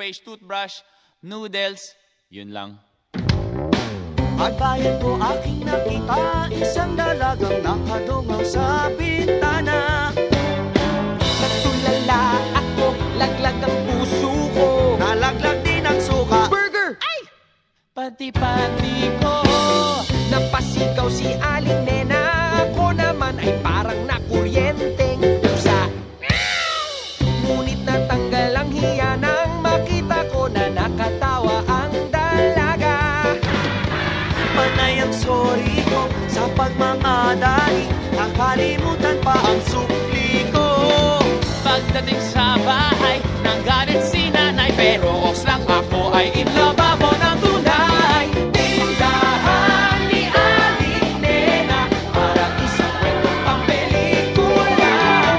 toothpaste, toothbrush, noodles, yun lang. Pagbayan ko aking nakita, isang dalagang nakadungaw sa bintana. Natulala ako, laglag ang puso ko. Nalaglag din ang suka. Burger! Ay! Pati-pati ko. Napasigaw si Aling Nena. Ako naman ay parang nakuryenteng pusa. Ngunit natanggal ang hiya nang makita ko na nakatawa ang dalaga. Panay ang sorry ko sa pagmamadali. Nakalimutan pa ang sukli ko. Pagdating sa bahay, nanggalit si nanay, pero oks lang ako ay inlababo ng tunay. Tindahan ni Aling Nena, parang isang kwentong pampelikula.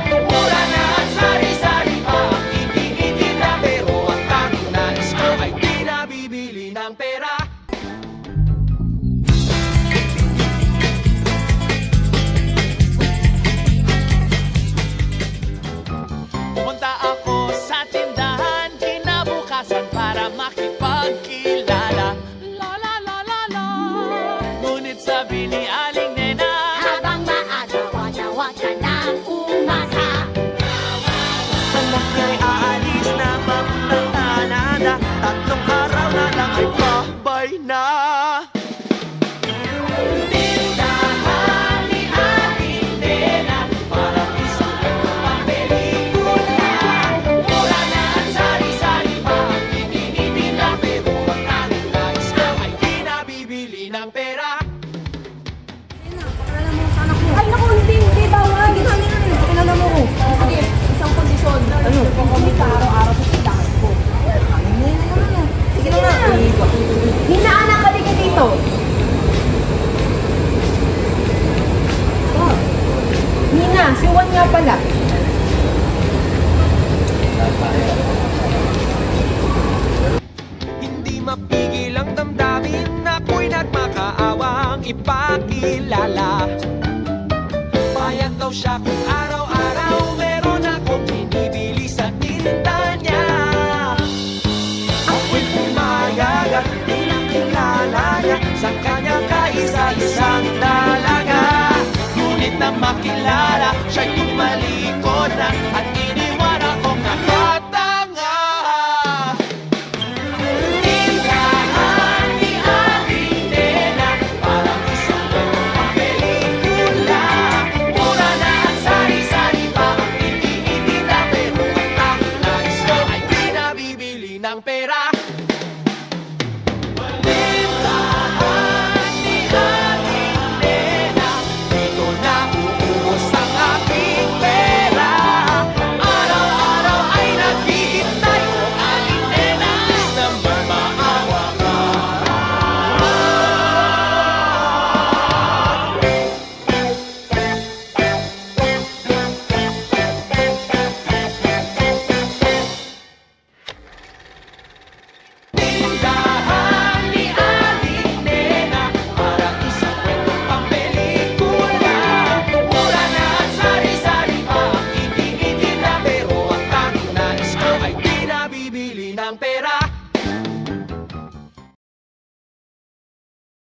Mura na at sari-sari pa ang iniitinda, pero ang tanging nais ko ay di nabibili ng pera. Pumunta ako sa tindahan kinabukasan para makipagkilala. La la la la la. Ngunit sabi ni Aling Nena, Habang maaga, wala ka ng umasa. Anak niya'y aalis na papuntang Canada. 3 araw na lang ay babay na. Tindahan ni Aling Nena, parang isang kwentong pampelikula. Mura na at sari-sari pa ang iniitinda, pero ang tanging nais ko ay di nabibili ng pera. Ay, naku, hindi bawal. Pakilala mo ko. Sige, isang kondisyon. Ano? Kung kumita araw-araw sa tindahan ko. Sige na nga. Hinaanak ka din ka dito. Oh. Nina, si Juan nga pala. Hindi mapigil ang damdamin, ako'y nagmakaawang ipakilala. Payag daw siya kung araw-araw meron akong binibili sa tinda niya. Ako'y pumayag at pinakilala niya sa kanya kaisa-isang dalaga. ngunit na makilala, siya'y tumalikod na at